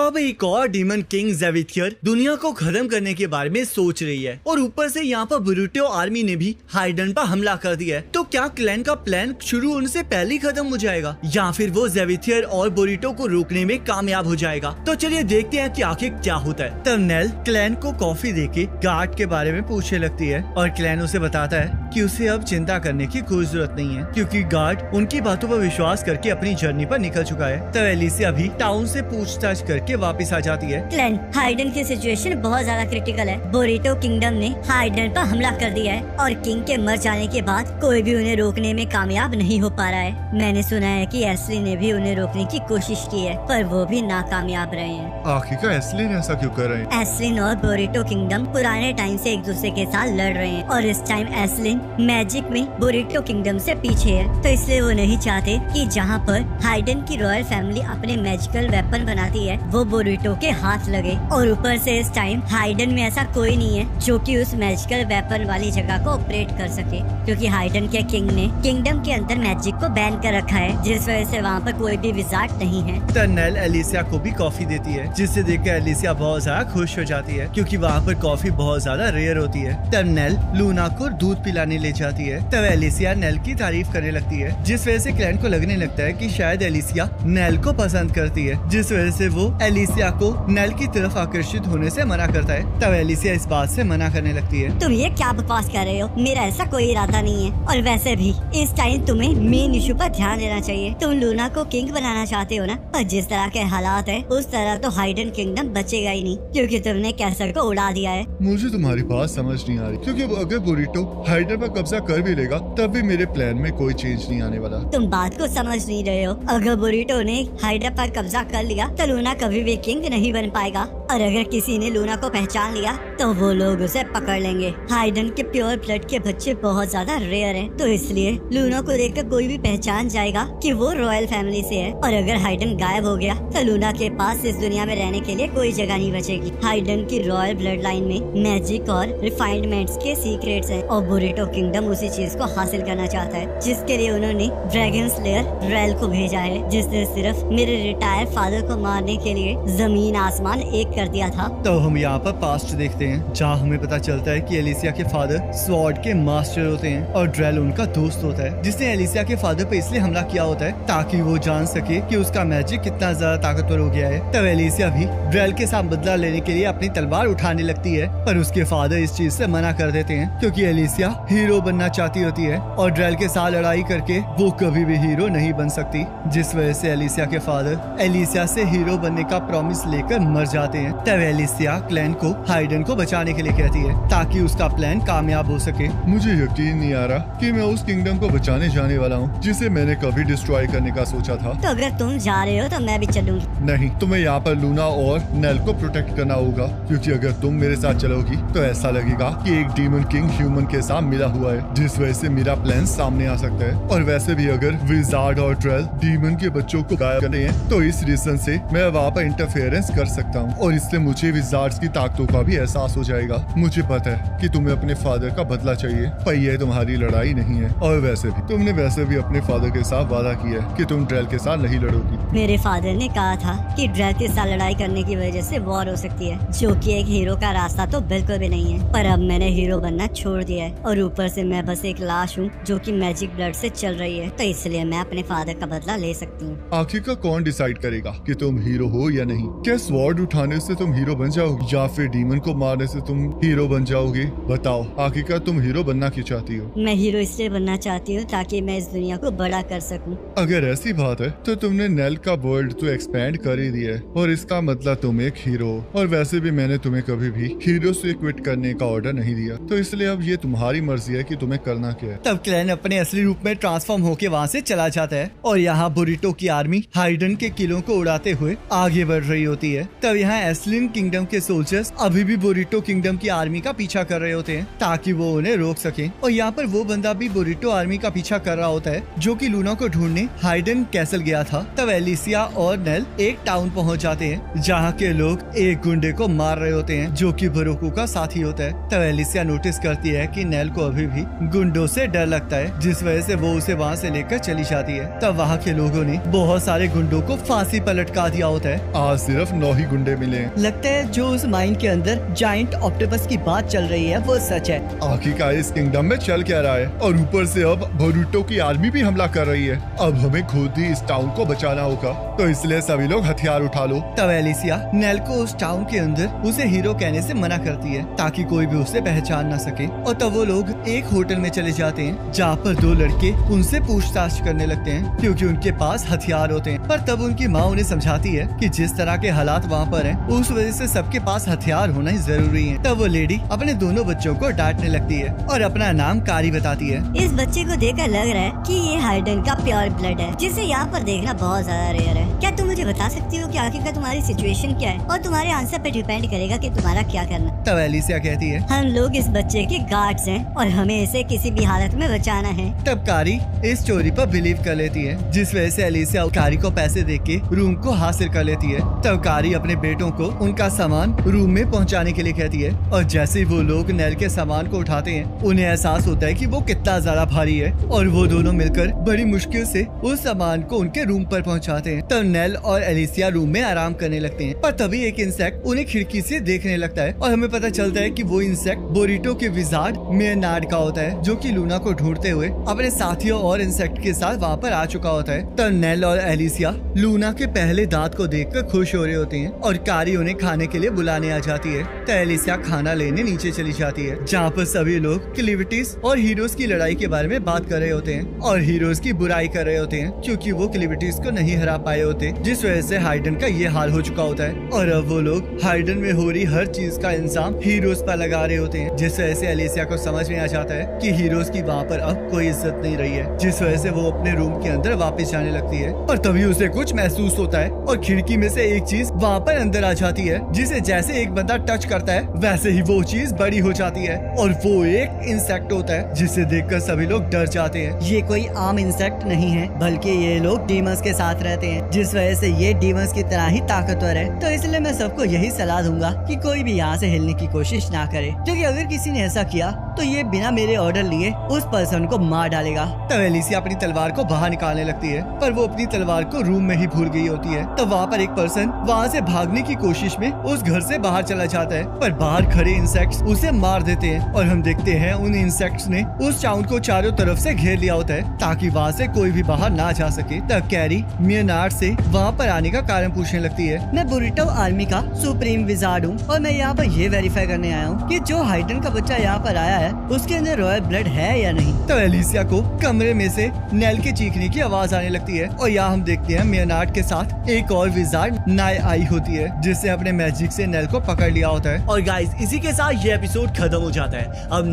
अब एक और डीमन किंग ज़ेविथियर दुनिया को खत्म करने के बारे में सोच रही है और ऊपर से यहाँ पर बुरुटो आर्मी ने भी हाइडन पर हमला कर दिया है। तो क्या क्लैन का प्लान शुरू होने से पहले ही खत्म हो जाएगा या फिर वो ज़ेविथियर और बुरुटो को रोकने में कामयाब हो जाएगा? तो चलिए देखते हैं कि आखिर क्या होता है। तब नेल क्लैन को कॉफी देके गार्ड के बारे में पूछने लगती है और क्लैन उसे बताता है कि उसे अब चिंता करने की कोई जरूरत नहीं है क्योंकि गार्ड उनकी बातों पर विश्वास करके अपनी जर्नी पर निकल चुका है। तब एलिसिया भी टाउन से पूछताछ करके वापस आ जाती है। क्लैन, हाइडन की सिचुएशन बहुत ज्यादा क्रिटिकल है। बुरिटो किंगडम ने हाइडन पर हमला कर दिया है और किंग के मर जाने के बाद कोई भी उन्हें रोकने में कामयाब नहीं हो पा रहा है। मैंने सुना है कि एस्ली ने भी उन्हें रोकने की कोशिश की है पर वो भी नाकामयाब रहे हैं। आखिरकार एस्लिन ऐसा क्यों कर रहे हैं? एस्लिन और बुरिटो किंगडम पुराने टाइम से एक दूसरे के साथ लड़ रहे हैं और इस टाइम एस्लिन मैजिक में बुरिटो किंगडम से पीछे है, तो इसलिए वो नहीं चाहते कि जहाँ पर हाइडन की रॉयल फैमिली अपने मैजिकल वेपन बनाती है वो बुरिटो के हाथ लगे। और ऊपर से इस टाइम हाइडन में ऐसा कोई नहीं है जो कि उस मैजिकल वेपन वाली जगह को ऑपरेट कर सके क्योंकि हाइडन के किंग ने किंगडम के अंदर मैजिक को बैन कर रखा है जिस वजह से वहाँ पर कोई भी विजार्ड नहीं है। तब नेल एलिसिया को भी कॉफी देती है जिसे देखकर एलिसिया बहुत ज्यादा खुश हो जाती है क्योंकि वहाँ पर कॉफी बहुत ज्यादा रेयर होती है। तब नेल लूना को दूध पिलाने ले जाती है। तब एलिसिया नेल की तारीफ करने लगती है जिस वजह से क्लैन को लगने लगता है कि शायद एलिसिया नेल को पसंद करती है, जिस वजह से वो एलिसिया को नेल की तरफ आकर्षित होने से मना करता है। तब एलिसिया इस बात से मना करने लगती है। तुम ये क्या बकवास कर रहे हो? मेरा ऐसा कोई इरादा नहीं है और वैसे भी इस टाइम तुम्हें मेन इशू पर ध्यान देना चाहिए। तुम लूना को किंग बनाना चाहते हो ना, पर जिस तरह के हालात है उस तरह तो हाइडन किंगडम बचेगा ही नहीं क्योंकि तुमने कैसर को उड़ा दिया है। मुझे तुम्हारी बात समझ नहीं आ रही क्योंकि अगर बुरिटो हाइडन पर कब्जा कर भी लेगा तब भी मेरे प्लान में कोई चेंज नहीं आने वाला। तुम बात को समझ नहीं रहे हो। अगर बुरिटो ने हाइडन पर कब्जा कर लिया तो लूना कभी भी किंग नहीं बन पाएगा और अगर किसी ने लूना को पहचान लिया तो वो लोग उसे पकड़ लेंगे। हाइडन के प्योर ब्लड के बच्चे बहुत ज्यादा रेयर हैं, तो इसलिए लूना को देखकर कोई भी पहचान जाएगा कि वो रॉयल फैमिली से है और अगर हाइडन गायब हो गया तो लूना के पास इस दुनिया में रहने के लिए कोई जगह नहीं बचेगी। हाइडन की रॉयल ब्लड लाइन में मैजिक और रिफाइनमेंट्स के सीक्रेट्स हैं और बुरिटो किंगडम उसी चीज को हासिल करना चाहता है जिसके लिए उन्होंने ड्रैगन स्लेयर रेल को भेजा है जिसने सिर्फ मेरे रिटायर फादर को मारने के लिए जमीन आसमान एक कर दिया था। तो हम यहाँ पर पास्ट देखते हैं जहाँ हमें पता चलता है कि एलिसिया के फादर स्वॉर्ड के मास्टर होते हैं और ड्रेल उनका दोस्त होता है जिसने एलिसिया के फादर पे इसलिए हमला किया होता है ताकि वो जान सके कि उसका मैजिक कितना ज्यादा ताकतवर हो गया है। तब एलिसिया भी ड्रेल के साथ बदला लेने के लिए अपनी तलवार उठाने लगती है पर उसके फादर इस चीज से मना कर देते हैं क्योंकि एलिसिया हीरो बनना चाहती होती है और ड्रेल के साथ लड़ाई करके वो कभी भी हीरो नहीं बन सकती, जिस वजह से एलिसिया के फादर एलिसिया से हीरो बनने का प्रॉमिस लेकर मर जाते हैं। तब एलिसिया क्लैन को हाइडन को बचाने के लिए कहती है ताकि उसका प्लान कामयाब हो सके। मुझे यकीन नहीं आ रहा कि मैं उस किंगडम को बचाने जाने वाला हूँ जिसे मैंने कभी डिस्ट्रॉय करने का सोचा था। तो अगर तुम जा रहे हो तो मैं भी चलूंगी। नहीं, तुम्हें यहाँ पर लूना और नेल को प्रोटेक्ट करना होगा क्योंकि अगर तुम मेरे साथ चलोगी तो ऐसा लगेगा कि एक डीमन किंग ह्यूमन के साथ मिला हुआ है जिस वजह से मेरा प्लान सामने आ सकता है। और वैसे भी अगर विजार्ड और ड्रेल डीमन के बच्चों को गायब करते हैं तो इस रीजन से मैं वहाँ पर इंटरफेरेंस कर सकता हूँ और इससे मुझे विजार्ड्स की ताकतों का भी एहसास हो जाएगा। मुझे पता है कि तुम्हें अपने फादर का बदला चाहिए पर यह तुम्हारी लड़ाई नहीं है और वैसे भी तुमने भी अपने फादर के साथ वादा किया है कि तुम ड्रेल के साथ नहीं लड़ोगी। मेरे फादर ने कहा था कि ड्रेल के साथ लड़ाई करने की वजह से वॉर हो सकती है जो कि एक हीरो का रास्ता तो बिल्कुल भी नहीं है, पर अब मैंने हीरो बनना छोड़ दिया है और ऊपर से मैं बस एक लाश हूँ जो कि मैजिक ब्लड से चल रही है, तो इसलिए मैं अपने फादर का बदला ले सकती हूँ। आखिरकार कौन डिसाइड करेगा कि तुम हीरो हो या नहीं? क्या स्वॉर्ड उठाने से तुम हीरो बन जाओगी या फिर डीमन को मारने से तुम हीरो बन जाओगी? बताओ आखिरकार तुम हीरो बनना क्यों चाहती हो? मैं हीरो इसलिए बनना चाहती हूँ ताकि मैं इस दुनिया को बड़ा कर सकूँ। अगर ऐसी बात है तो तुमने नेल का वर्ल्ड तो एक्सपेंड कर ही दिया है और इसका मतलब तुम एक हीरो हो और वैसे भी मैंने तुम्हें कभी भी हीरो से क्विट करने का ऑर्डर नहीं दिया, तो इसलिए अब ये तुम्हारी मर्जी है कि तुम्हें करना क्या है। तब क्लैन अपने असली रूप में ट्रांसफॉर्म होके वहाँ से चला जाता है और यहाँ बुरिटो की आर्मी हाइडन के किलों को उड़ाते हुए आगे बढ़ रही होती है। तब यहाँ रेसलिंग किंगडम के सोल्जर्स अभी भी बुरिटो किंगडम की आर्मी का पीछा कर रहे होते हैं ताकि वो उन्हें रोक सके। और यहाँ पर वो बंदा भी बुरिटो आर्मी का पीछा कर रहा होता है जो कि लूना को ढूंढने हाइडन कैसल गया था। तब एलिसिया और नेल एक टाउन पहुंच जाते हैं जहाँ के लोग एक गुंडे को मार रहे होते हैं जो कि बरोकू का साथी होता है। तब एलिसिया नोटिस करती है कि नेल को अभी भी गुंडों से डर लगता है, जिस वजह से वो उसे वहाँ से लेकर चली जाती है। तब वहाँ के लोगों ने बहुत सारे गुंडों को फांसी पर लटका दिया होता है। आज सिर्फ 9 ही गुंडे मिले। लगता है जो उस माइन के अंदर जाइंट ऑक्टोपस की बात चल रही है वो सच है। आखिरकार इस किंगडम में चल क्या रहा है, और ऊपर से अब बोरुटो की आर्मी भी हमला कर रही है। अब हमें खुद ही इस टाउन को बचाना होगा, तो इसलिए सभी लोग हथियार उठा लो। तब एलिसिया नेल को उस टाउन के अंदर उसे हीरो कहने से मना करती है ताकि कोई भी उसे पहचान न सके। और तब वो लोग एक होटल में चले जाते हैं जहाँ पर 2 लड़के उनसे पूछताछ करने लगते हैं क्योंकि उनके पास हथियार होते हैं। पर तब उनकी माँ उन्हें समझाती है कि जिस तरह के हालात वहाँ पर हैं, उस वजह से सबके पास हथियार होना ही जरूरी है। तब वो लेडी अपने दोनों बच्चों को डांटने लगती है और अपना नाम कारी बताती है। इस बच्चे को देखकर लग रहा है कि ये हाइडन का प्योर ब्लड है, जिसे यहाँ पर देखना बहुत ज्यादा रेयर है। क्या तुम मुझे बता सकती हो कि आखिरकार तुम्हारी सिचुएशन क्या है, और तुम्हारे आंसर पे डिपेंड करेगा कि तुम्हारा क्या करना। तब एलिसिया कहती है, हम लोग इस बच्चे के गार्ड्स हैं और हमें इसे किसी भी हालत में बचाना है। तब कारी इस स्टोरी पर बिलीव कर लेती है, जिस वजह से एलिसिया कारी को पैसे देके रूम को हासिल कर लेती है। तब कारी अपने बेटों को उनका सामान रूम में पहुंचाने के लिए कहती है, और जैसे ही वो लोग नेल के सामान को उठाते हैं उन्हें एहसास होता है कि वो कितना ज्यादा भारी है, और वो दोनों मिलकर बड़ी मुश्किल से उस सामान को उनके रूम पर पहुंचाते हैं। तब नेल और एलिसिया रूम में आराम करने लगते हैं, पर तभी एक इंसेक्ट उन्हें खिड़की से देखने लगता है और हमें पता चलता है कि वो इंसेक्ट बोरिटो के विजार्ड मेनार्ड का होता है जो कि लूना को ढूंढते हुए अपने साथियों और इंसेक्ट के साथ वहाँ पर आ चुका होता है। तब नेल और एलिसिया लूना के पहले दांत को देखकर खुश हो रहे होते हैं और कारी उन्हें खाने के लिए बुलाने आ जाती है। तो एलिसिया खाना लेने नीचे चली जाती है जहाँ पर सभी लोग क्लिविटीज और हीरोज की लड़ाई के बारे में बात कर रहे होते हैं और हीरोज की बुराई कर रहे होते हैं क्योंकि वो क्लिविटीज को नहीं हरा पाए होते, जिस वजह से हाइडन का ये हाल हो चुका होता है। और अब वो लोग हाइडन में हो रही हर चीज का इल्जाम हीरोज पर लगा रहे होते हैं, जिस वजह से एलिसिया को समझ में आ जाता है कि हीरोज की वहाँ पर अब कोई इज्जत नहीं रही है, जिस वजह से वो अपने रूम के अंदर वापस जाने लगती है। और तभी उसे कुछ महसूस होता है और खिड़की में से एक चीज वहाँ पर अंदर आ जाती है, जिसे जैसे एक बंदा टच करता है वैसे ही वो चीज बड़ी हो जाती है और वो एक इंसेक्ट होता है, जिसे देखकर सभी लोग डर जाते हैं। ये कोई आम इंसेक्ट नहीं है, बल्कि ये लोग डीमंस के साथ रहते हैं, जिस वजह से ये डीमंस की तरह ही ताकतवर है। तो इसलिए मैं सबको यही सलाह दूंगा कि कोई भी यहाँ से हिलने की कोशिश ना करे, क्योंकि अगर किसी ने ऐसा किया तो ये बिना मेरे ऑर्डर लिए उस पर्सन को मार डालेगा। तब एलिसिया अपनी तलवार को बाहर निकालने लगती है, पर वो अपनी तलवार को रूम में ही भूल गई होती है। तब वहाँ पर एक पर्सन वहाँ से भागने की कोशिश में उस घर से बाहर चला जाता है, पर बाहर खड़े इंसेक्ट्स उसे मार देते हैं और हम देखते हैं उन इंसेक्ट्स ने उस टाउन को चारों तरफ से घेर लिया होता है ताकि वहाँ से कोई भी बाहर ना जा सके। तब कैरी मेनार्ड से वहाँ पर आने का कारण पूछने लगती है। मैं बुरिटो आर्मी का सुप्रीम विजार्ड हूँ और मैं यहाँ पर ये वेरीफाई करने आया हूँ कि जो हाइडन का बच्चा यहाँ पर आया है उसके अंदर रॉयल ब्लड है या नहीं। तब एलिसिया को कमरे में से नेल के चीखने की आवाज आने लगती है और यहाँ हम देखते हैं मेनार्ड के साथ एक और विजार्ड नाय आई होती है, जिससे अपने मैजिक से नेल को पकड़ लिया होता है। और गाइस इसी के साथ ये एपिसोड खत्म हो जाता है। अब